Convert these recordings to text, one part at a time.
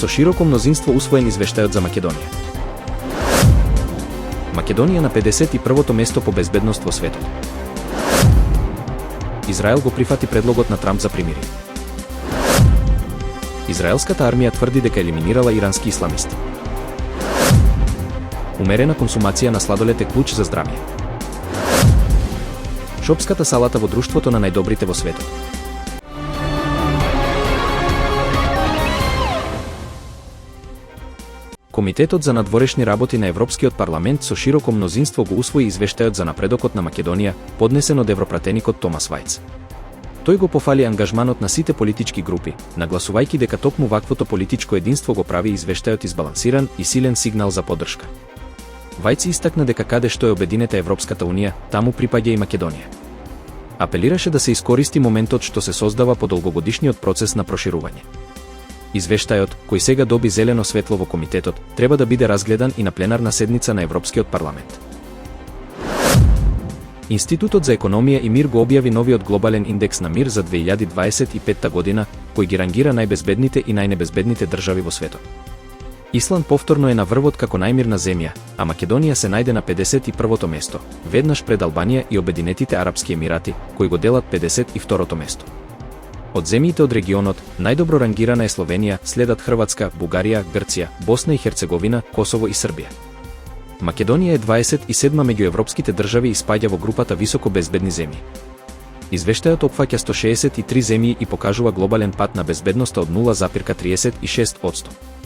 широко мнозинство усвоен извештајот за Македонија. Македонија на 51-то место по безбедност во светот. Израел го прифати предлогот на Трамп за примирие. Израелската армија тврди дека елиминирала ирански исламисти. Умерена консумација на сладолед е клуч за здравје. Шопската салата во друштвото на најдобрите во светот. Комитетот за надворешни работи на Европскиот парламент со широко мнозинство го усвои извештајот за напредокот на Македонија, поднесен од европратеникот Томас Вајц. Тој го пофали ангажманот на сите политички групи, нагласувајќи дека токму ваквото политичко единство го прави извештајот избалансиран и силен сигнал за поддршка. Вајц истакна дека каде што е обединета Европската унија, таму припаѓа и Македонија. Апелираше да се искористи моментот што се создава по долгогодишниот процес на проширување. Извештајот, кој сега доби зелено светло во комитетот, треба да биде разгледан и на пленарна седница на Европскиот парламент. Институтот за економија и мир го објави новиот глобален индекс на мир за 2025 година, кој ги рангира најбезбедните и најнебезбедните држави во светот. Исланд повторно е на врвот како најмирна земја, а Македонија се најде на 51-то место, веднаш пред Албанија и Обединетите арапски емирати, кои го делат 52-то место. Од земјите од регионот, најдобро рангирана е Словенија, следат Хрватска, Бугарија, Грција, Босна и Херцеговина, Косово и Србија. Македонија е 27-ма меѓу европските држави и спаѓа во групата високо безбедни земји. Извештајот опфаќа 163 земји и покажува глобален пат на безбедноста од 0,36%.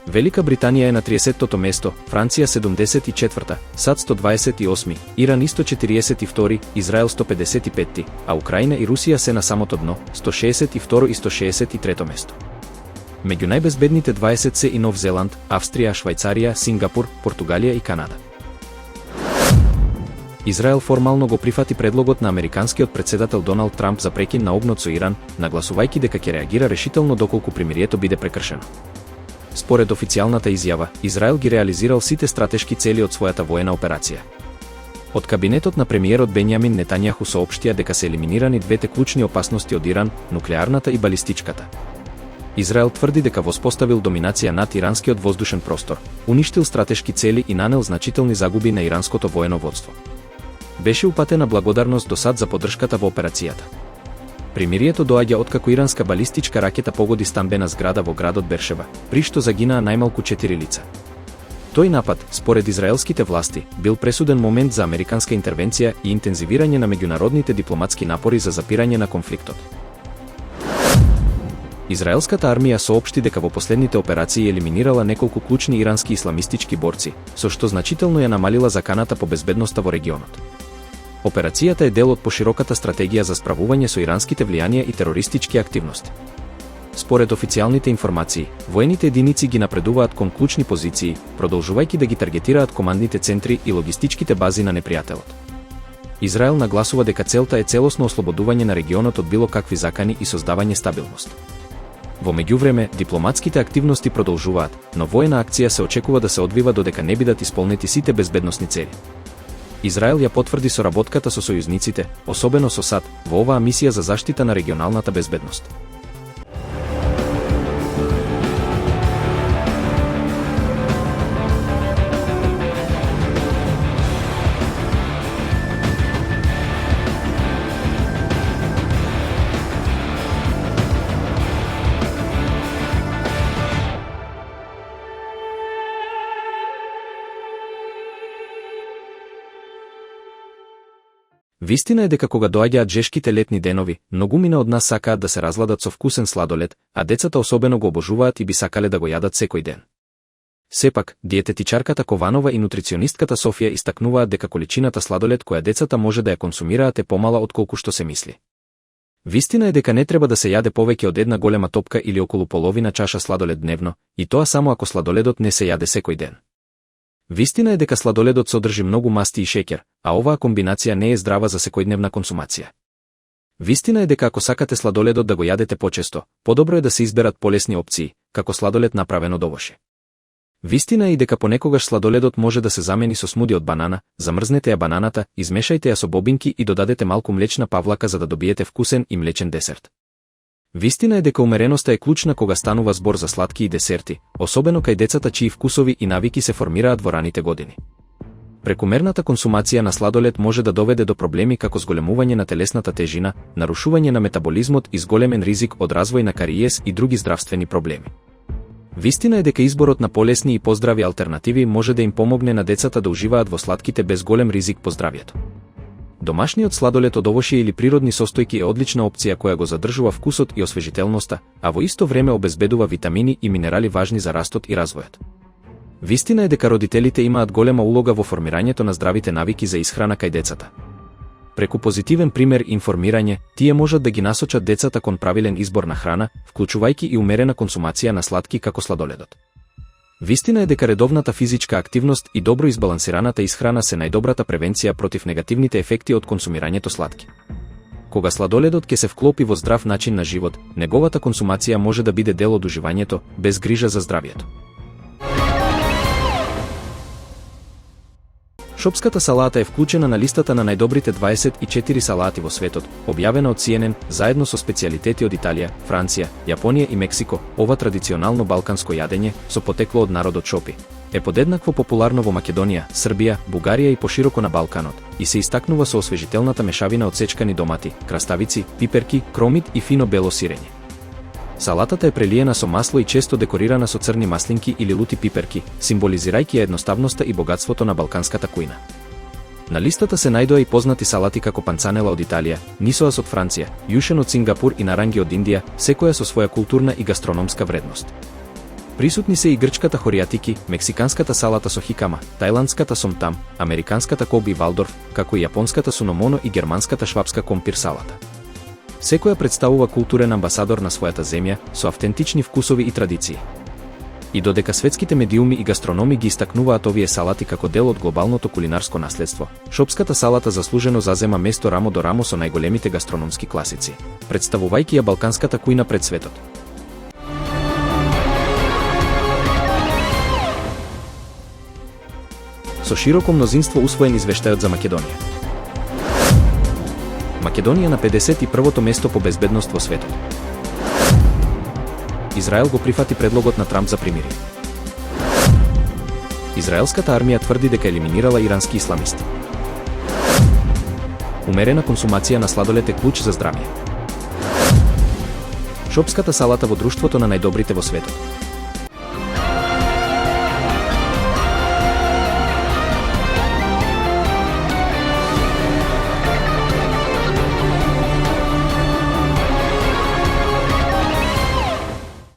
Велика Британија е на 30-тото место, Франција 74-та, САД 128, Иран 142, Израел 155, а Украина и Русија се на самото дно, 162 и 163 место. Меѓу најбезбедните 20 се и Нов Зеланд, Австрија, Швајцарија, Сингапур, Португалија и Канада. Израел формално го прифати предлогот на американскиот претседател Доналд Трамп за прекин на огнот со Иран, нагласувајќи дека ќе реагира решително доколку примирието биде прекршено. Според официјалната изјава, Израел ги реализирал сите стратешки цели од својата воена операција. Од кабинетот на премиерот Бенјамин Нетањаху соопштија дека се елиминирани двете клучни опасности од Иран, нуклеарната и балистичката. Израел тврди дека воспоставил доминација над иранскиот воздушен простор, уништил стратешки цели и нанел значителни загуби на иранското воено водство. Беше упатена благодарност до САД за поддршката во операцијата. Примирието доаѓа откако иранска балистичка ракета погоди стамбена зграда во градот Бершеба, при што загинаа најмалку 4 лица. Тој напад, според израелските власти, бил пресуден момент за американска интервенција и интензивирање на меѓународните дипломатски напори за запирање на конфликтот. Израелската армија соопшти дека во последните операции елиминирала неколку клучни ирански исламистички борци, со што значително ја намалила заканата по безбедноста во регионот. Операцијата е дел од пошироката стратегија за справување со иранските влијанија и терористички активности. Според официјалните информации, воените единици ги напредуваат кон клучни позиции, продолжувајќи да ги таргетираат командните центри и логистичките бази на непријателот. Израел нагласува дека целта е целосно ослободување на регионот од било какви закани и создавање стабилност. Во меѓувреме, дипломатските активности продолжуваат, но воена акција се очекува да се одвива додека не бидат исполнети сите безбедносни цели. Израел ја потврди соработката со сојузниците, особено со САД, во оваа мисија за заштита на регионалната безбедност. Вистина е дека кога доаѓаат жешките летни денови, многумина од нас сакаат да се разладат со вкусен сладолед, а децата особено го обожуваат и би сакале да го јадат секој ден. Сепак, диететичарката Кованова и нутриционистката Софија истакнуваат дека количината сладолед која децата може да ја консумираат е помала отколку што се мисли. Вистина е дека не треба да се јаде повеќе од една голема топка или околу половина чаша сладолед дневно, и тоа само ако сладоледот не се јаде секој ден. Вистина е дека сладоледот содржи многу масти и шеќер, а оваа комбинација не е здрава за секојдневна консумација. Вистина е дека ако сакате сладоледот да го јадете почесто, подобро е да се изберат полесни опции, како сладолед направен од овоше. Вистина е и дека понекогаш сладоледот може да се замени со смуди од банана, замрзнете ја бананата, измешајте ја со бобинки и додадете малку млечна павлака за да добиете вкусен и млечен десерт. Вистина е дека умереноста е клучна кога станува збор за сладки и десерти, особено кај децата чии вкусови и навики се формираат во раните години. Прекумерната консумација на сладолед може да доведе до проблеми како зголемување на телесната тежина, нарушување на метаболизмот и зголемен ризик од развој на кариес и други здравствени проблеми. Вистина е дека изборот на полесни и поздрави алтернативи може да им помогне на децата да уживаат во сладките без голем ризик по здравјето. Домашниот сладолед од овошје или природни состојки е одлична опција која го задржува вкусот и освежителноста, а во исто време обезбедува витамини и минерали важни за растот и развојот. Вистина е дека родителите имаат голема улога во формирањето на здравите навики за исхрана кај децата. Преку позитивен пример и информирање, тие можат да ги насочат децата кон правилен избор на храна, вклучувајќи и умерена консумација на сладки како сладоледот. Вистина е дека редовната физичка активност и добро избалансираната исхрана се најдобрата превенција против негативните ефекти од консумирањето сладки. Кога сладоледот ќе се вклопи во здрав начин на живот, неговата консумација може да биде дел од уживањето, без грижа за здравието. Шопската салата е вклучена на листата на најдобрите 24 салати во светот, објавена од CNN, заедно со специјалитети од Италија, Франција, Јапонија и Мексико. Ова традиционално балканско јадење, со потекло од народот Шопи, е подеднакво популарно во Македонија, Србија, Бугарија и пошироко на Балканот, и се истакнува со освежителната мешавина од сечкани домати, краставици, пиперки, кромит и фино бело сирење. Салатата е прелиена со масло и често декорирана со црни маслинки или лути пиперки, символизирајќи едноставноста и богатството на балканската кујна. На листата се најдоа и познати салати како панцанела од Италија, нисоас од Франција, јушен од Сингапур и наранги од Индија, секоја со своја културна и гастрономска вредност. Присутни се и грчката хориатики, мексиканската салата со хикама, тајландската сомтам, американската колби валдорф, како и јапонската суномоно и германската швабска компир салата. Секоја представува културен амбасадор на својата земја, со автентични вкусови и традиции. И додека светските медиуми и гастрономи ги истакнуваат овие салати како дел од глобалното кулинарско наследство, шопската салата заслужено зазема место рамо до рамо со најголемите гастрономски класици, представувајќи ја балканската кујна пред светот. Со широко мнозинство усвоен извештајот за Македонија. Македонија на 51-то место по безбедност во светот. Израел го прифати предлогот на Трамп за примирие. Израелската армија тврди дека елиминирала ирански исламисти. Умерена консумација на сладолед е клуч за здравје. Шопската салата во друштвото на најдобрите во светот.